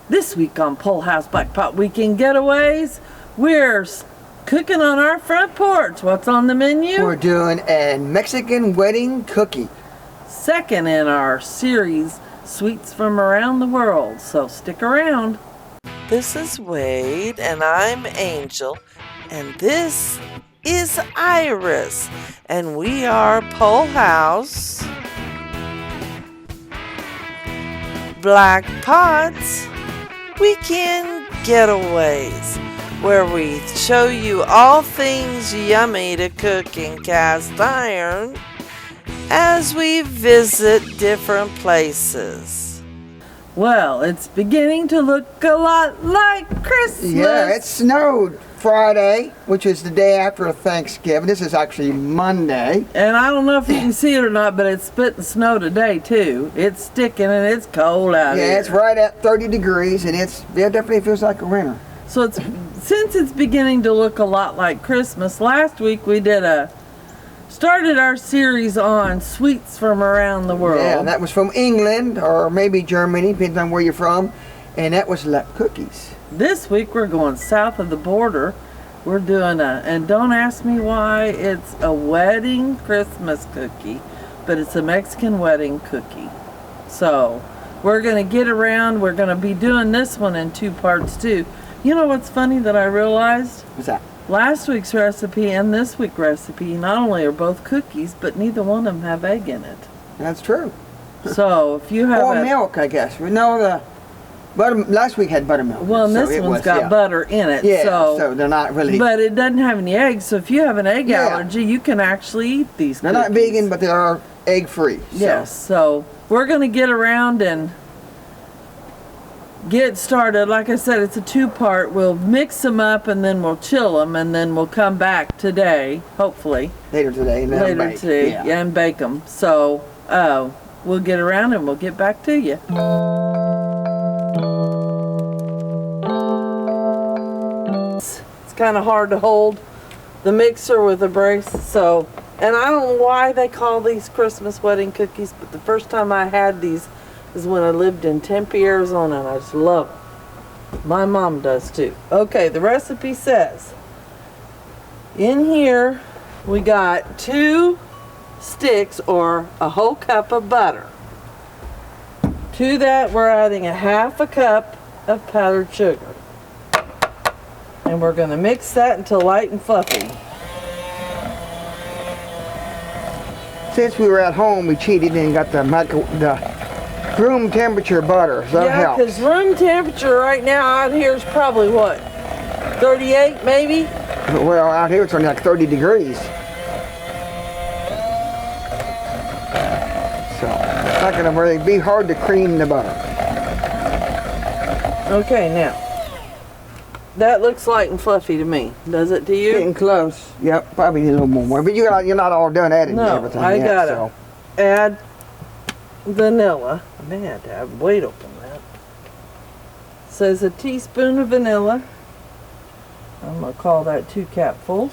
This week on Pole House Black Pot Weekend Getaways, we're cooking on our front porch. What's on the menu? We're doing a Mexican wedding cookie. Second in our series, Sweets from Around the World, so stick around. This is Wade, and I'm Angel, and this is Iris, and we are Pole House Black Pots Weekend Getaways, where we show you all things yummy to cook in cast iron as we visit different places. Well, it's beginning to look a lot like Christmas. Yeah, it snowed Friday, which is the day after Thanksgiving. This is actually Monday. And I don't know if you can see it or not, but it's spitting snow today too. It's sticking and it's cold out here. Yeah, it's right at 30 degrees, and it definitely feels like a winter. So since it's beginning to look a lot like Christmas, last week we started our series on sweets from around the world. Yeah, that was from England or maybe Germany, depending on where you're from, and that was Lep cookies. This week we're going south of the border. We're doing and don't ask me why it's a wedding Christmas cookie, but it's a Mexican wedding cookie. So we're going to get around. We're going to be doing this one in 2 parts too. You know what's funny that I realized? What's that? Last week's recipe and this week's recipe not only are both cookies, but neither one of them have egg in it. That's true. So if you have or milk, I guess. We know the butter. Last week had buttermilk. Well, and this one's got butter in it. Yeah, so they're not really. But it doesn't have any eggs, so if you have an egg allergy, you can actually eat these They're cookies. not vegan, but they are egg-free. So. Yes, so we're going to get around and get started. Like I said, it's a 2-part. We'll mix them up and then we'll chill them, and then we'll come back today, hopefully. Later today. And bake them. So we'll get around and we'll get back to you. It's kind of hard to hold the mixer with a brace, so, and I don't know why they call these Christmas wedding cookies, but the first time I had these is when I lived in Tempe, Arizona, and I just love them. My mom does too. Okay, the recipe says, in here we got 2 sticks or a whole cup of butter. To that we're adding a 1/2 cup of powdered sugar. And we're going to mix that until light and fluffy. Since we were at home, we cheated and got the room temperature butter, so that helps. Yeah, because room temperature right now out here is probably what? 38 maybe? Well, out here it's only like 30 degrees. So it's not going to really be hard to cream the butter. Okay, now. That looks light and fluffy to me. Does it to you? Getting close. Yep, probably need a little more. But you're not all done adding everything yet. I gotta add vanilla. I may have to have weight open that. Says a teaspoon of vanilla. I'm gonna call that 2 capfuls.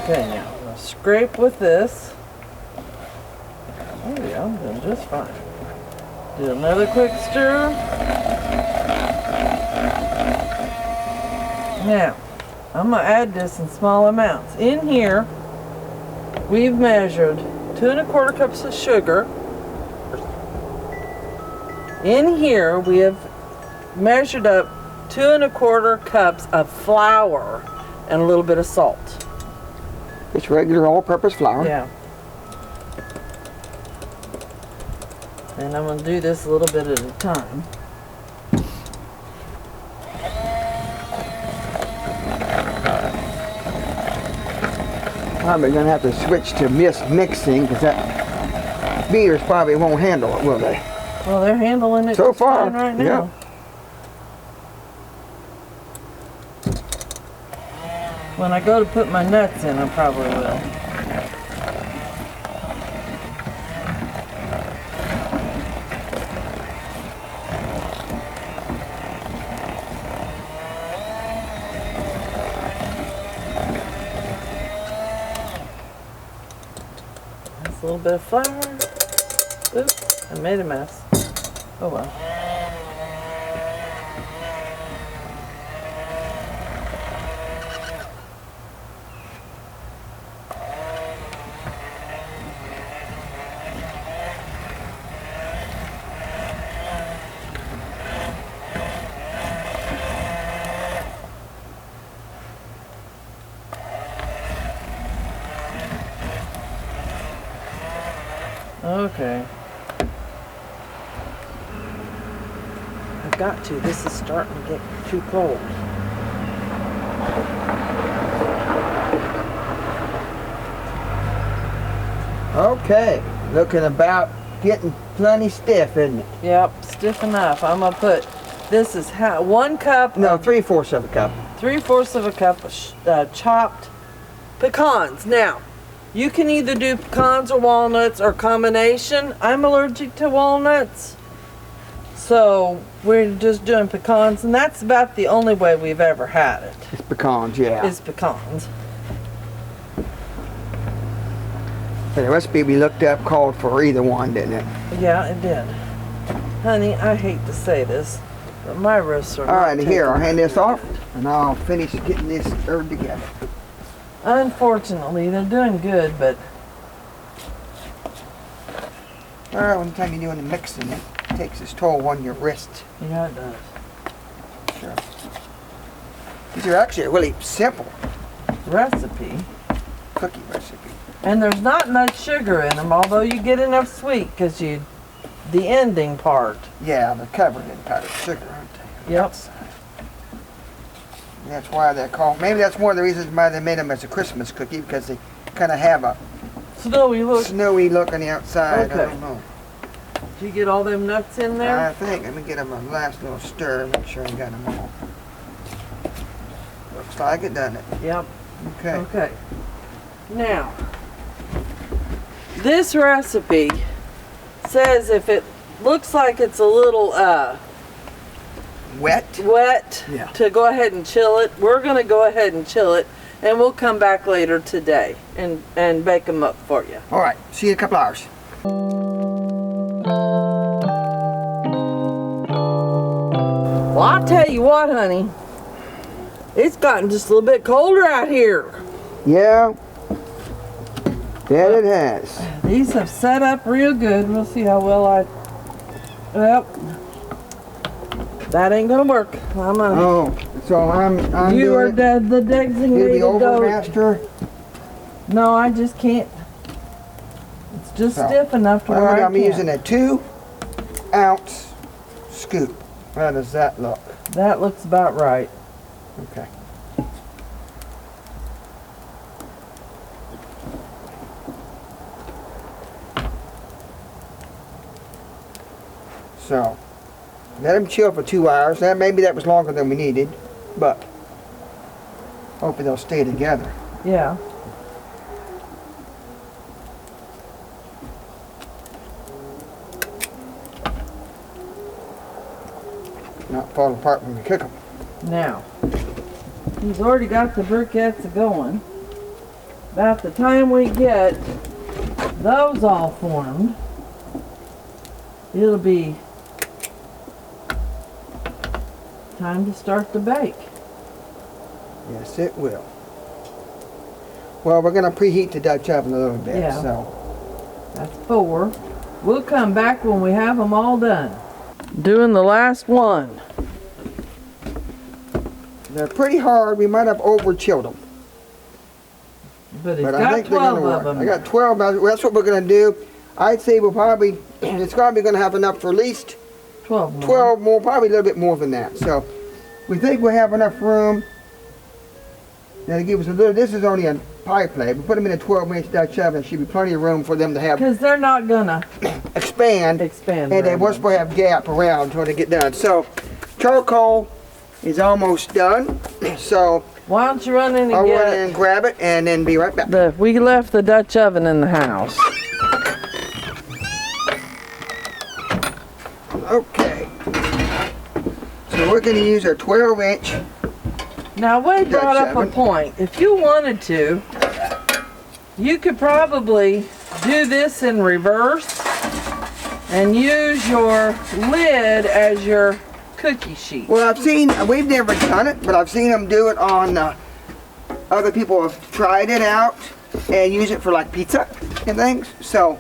Okay, now I'm going to scrape with this. Oh yeah, I'm doing just fine. Do another quick stir. Now, I'm going to add this in small amounts. In here, we've measured 2 1/4 cups of sugar. In here, we have measured up 2 1/4 cups of flour and a little bit of salt. It's regular all-purpose flour. Yeah. And I'm going to do this a little bit at a time. Probably going to have to switch to mixing because that beaters probably won't handle it, will they? Well, they're handling it so far right now. Yep. When I go to put my nuts in, I probably will. little bit of flour. Oops, I made a mess. Oh well. Okay. I've got to. This is starting to get too cold. Okay, looking about getting plenty stiff, isn't it? Yep, stiff enough. I'm gonna put, this is how, 1 cup. No, 3/4 of a cup. 3/4 of a cup of chopped pecans. Now, you can either do pecans or walnuts or combination. I'm allergic to walnuts. So we're just doing pecans, and that's about the only way we've ever had it. It's pecans, yeah. Is pecans. The recipe we looked up called for either one, didn't it? Yeah, it did. Honey, I hate to say this, but my wrists are All right, not here, I'll taking hand this it. off, and I'll finish getting this stirred together. Unfortunately, they're doing good, but All right, one time you're doing the mixing, it takes its toll on your wrist. yeah, it does. Sure. These are actually a really simple Recipe. cookie recipe. And there's not much sugar in them, although you get enough sweet because the ending part. Yeah, they're covered in powdered sugar, aren't they? Yep. That's why they're called, maybe that's one of the reasons why they made them as a Christmas cookie, because they kind of have a Snowy look. snowy look on the outside. Okay. I don't know. Did you get all them nuts in there? I think, let me get them a last little stir, make sure I got them all. Looks like it, doesn't it? Yep. Okay. Okay. Now, this recipe says if it looks like it's a little Wet? wet, Yeah. to go ahead and chill it. We're going to go ahead and chill it, and we'll come back later today and bake them up for you. All right, see you in a couple hours. Well, I'll tell you what, honey. It's gotten just a little bit colder out here. Yeah. That it has. These have set up real good. We'll see how well Yep. That ain't gonna work. I'm gonna. Oh, so I'm You doing are it. the You're designated the dough. overmaster. No, I just can't. It's just So, stiff enough to where I I'm can't. using a 2-ounce scoop. How does that look? That looks about right. Okay. So, let them chill for 2 hours. Now, maybe that was longer than we needed, but hopefully they'll stay together. Yeah. Not fall apart when we cook them. Now, he's already got the briquettes going. About the time we get those all formed, it'll be time to start the bake. Yes, it will. Well, we're going to preheat the Dutch oven a little bit, Yeah. so. That's 4. We'll come back when we have them all done. Doing the last one. They're pretty hard. We might have over-chilled them. But it's But I got think they're 12 going to of work. them. I got 12. That's what we're going to do. I'd say we'll probably, it's probably going to have enough for at least 12 more. 12 more, probably a little bit more than that. So we think we'll have enough room. Now to give us a little, this is only a pie plate. We put them in a 12-inch Dutch oven. There should be plenty of room for them to have Because they're not gonna expand. expand. And they very were much. supposed to have gap around when they get done. So charcoal is almost done. So Why don't you run in and I'll get run in it? and grab it and then be right back. We left the Dutch oven in the house. Okay. So we're going to use our 12-inch. Now, Wade brought Dutch up a oven. point. If you wanted to, you could probably do this in reverse and use your lid as your cookie sheet. Well, we've never done it, but I've seen them do it on, other people have tried it out and use it for like pizza and things, so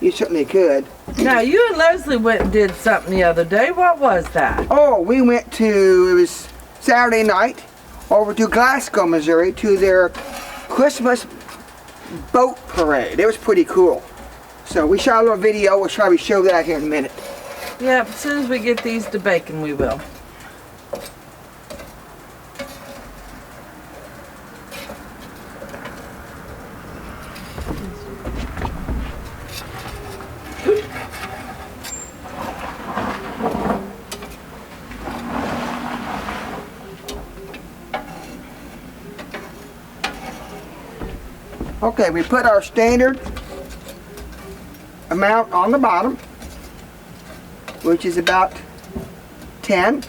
you certainly could. Now, you and Leslie went and did something the other day. What was that? Oh, we went to, it was Saturday night, over to Glasgow, Missouri, to their Christmas boat parade. It was pretty cool. So we shot a little video. We'll probably show that here in a minute. Yep, as soon as we get these to baking, we will. Okay, we put our standard amount on the bottom, which is about 10,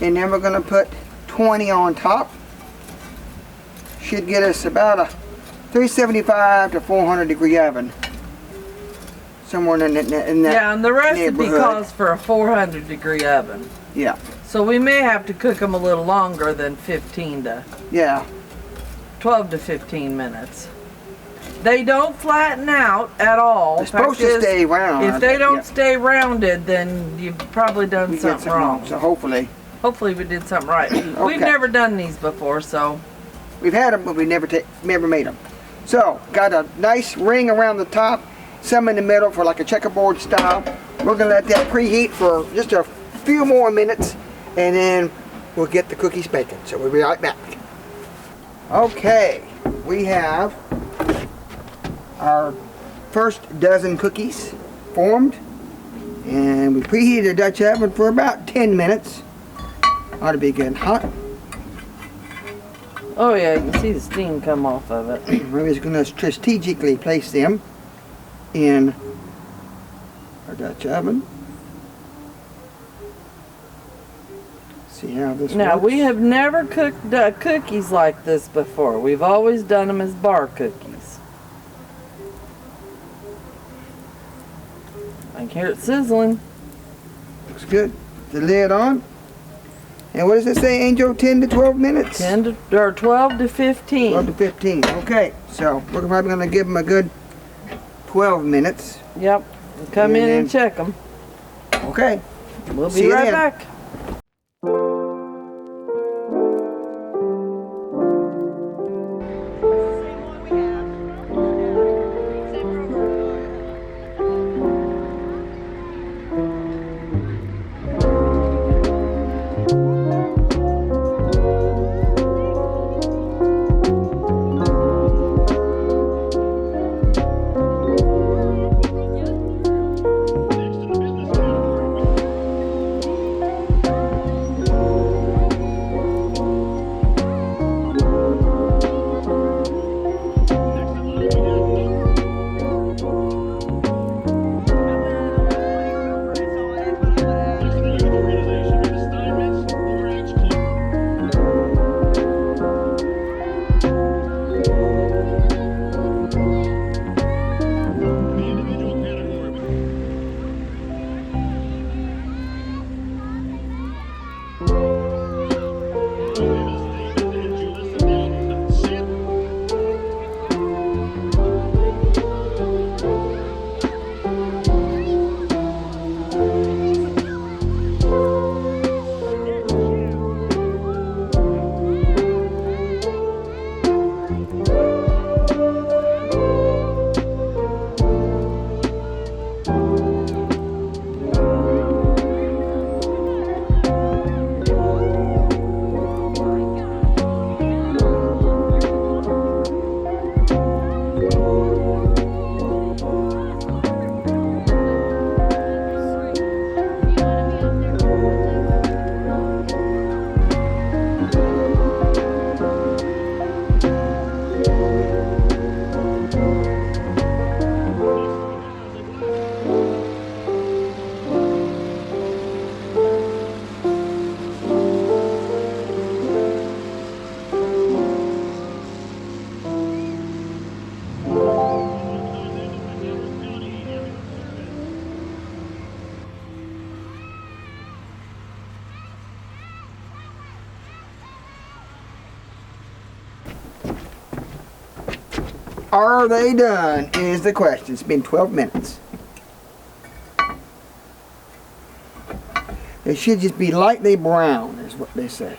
and then we're going to put 20 on top. Should get us about a 375 to 400 degree oven, somewhere in that Yeah, and the recipe neighborhood. calls for a 400 degree oven. Yeah, So we may have to cook them a little longer than 12 to 15 minutes. They don't flatten out at all. they're supposed to stay round. If they don't Yeah. stay rounded, then you've probably done We did something wrong. So hopefully, Hopefully we did something right. We've Okay. never done these before, so. we've had them, but we never made them. So, got a nice ring around the top, some in the middle for like a checkerboard style. We're gonna let that preheat for just a few more minutes, and then we'll get the cookies baking. So we'll be right back. Okay, we have our first dozen cookies formed, and we preheated the Dutch oven for about 10 minutes. Ought to be getting hot. Oh yeah, you can see the steam come off of it. We're just going to strategically place them in our Dutch oven. See how this Now, works. we have never cooked cookies like this before. We've always done them as bar cookies. I can hear it sizzling. Looks good. The lid on. And what does it say, Angel? 10 to 12 minutes? 12 to 15. 12 to 15. Okay, so we're probably going to give them a good 12 minutes. Yep. Come in and check them. Okay. We'll See be you right then. back. Are they done is the question. It's been 12 minutes. They should just be lightly brown is what they say.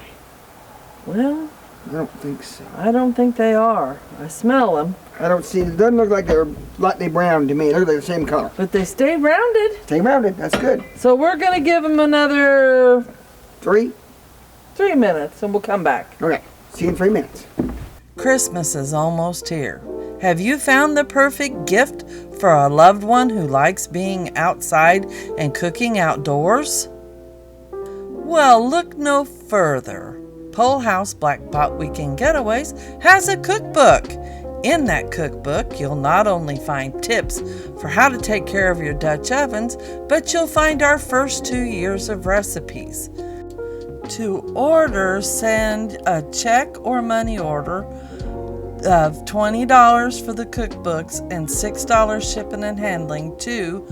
Well, I don't think so. I don't think they are. I smell them. I don't see, it doesn't look like they're lightly brown to me. It looks like the same color. But they stay rounded. Stay rounded, that's good. So we're going to give them another 3? 3 minutes and we'll come back. Okay, see you in 3 minutes. Christmas is almost here. Have you found the perfect gift for a loved one who likes being outside and cooking outdoors? Well, look no further. Pole House Black Pot Weekend Getaways has a cookbook. In that cookbook, you'll not only find tips for how to take care of your Dutch ovens, but you'll find our first 2 years of recipes. To order, send a check or money order of $20 for the cookbooks and $6 shipping and handling to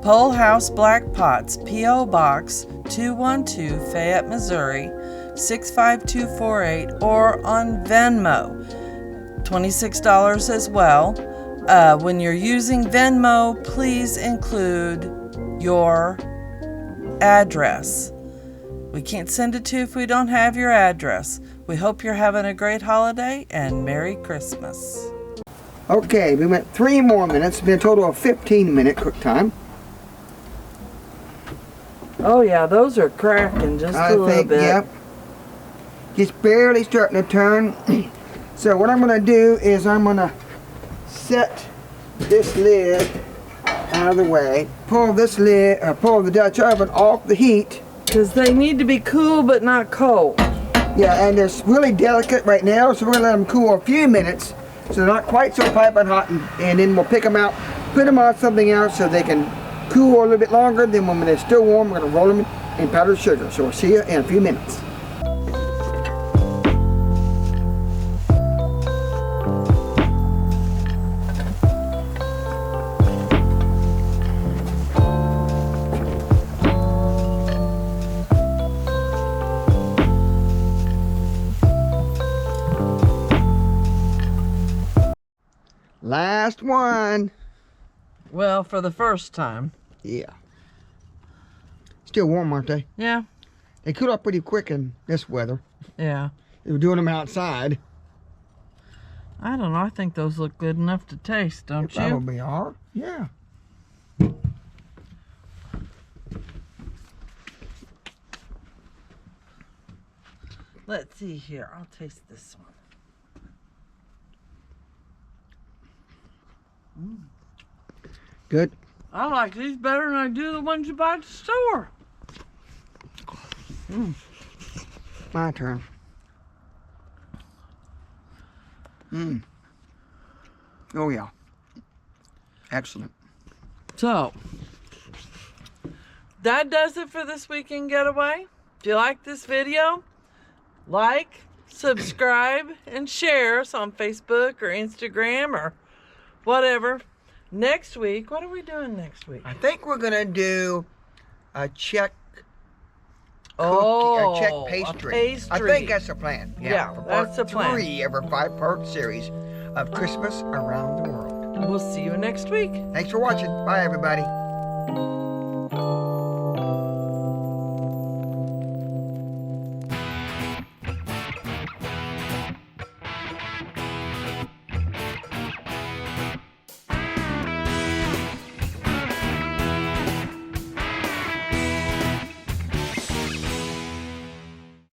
Pole House Black Pots, P.O. Box 212, Fayette, Missouri 65248, or on Venmo. $26 as well. When you're using Venmo, please include your address. We can't send it to you if we don't have your address. We hope you're having a great holiday and Merry Christmas. Okay, we went 3 more minutes. It's been a total of 15-minute cook time. Oh yeah, those are cracking just a little bit. Yep. Just barely starting to turn. So what I'm going to do is I'm going to set this lid out of the way. Pull this lid, pull the Dutch oven off the heat. Because they need to be cool but not cold. Yeah, and they're really delicate right now, so we're going to let them cool a few minutes so they're not quite so piping hot, and then we'll pick them out, put them on something else so they can cool a little bit longer. Then when they're still warm, we're going to roll them in powdered sugar. So we'll see you in a few minutes. Last one. Well, for the first time. Yeah. Still warm, aren't they? Yeah. They cool up pretty quick in this weather. Yeah. They were doing them outside. I don't know. I think those look good enough to taste, don't you? Probably are. Yeah. Let's see here. I'll taste this one. Good. I like these better than I do the ones you buy at the store. My turn. Oh yeah. Excellent. So, that does it for this weekend getaway. If you like this video, like, subscribe, and share us on Facebook or Instagram or whatever. Next week, what are we doing next week? I think we're gonna do a Czech Oh, a Czech pastry. a pastry. I think that's the plan. Yeah, for that's the plan. 3 of our 5-part series of Christmas around the world. We'll see you next week. Thanks for watching. Bye, everybody.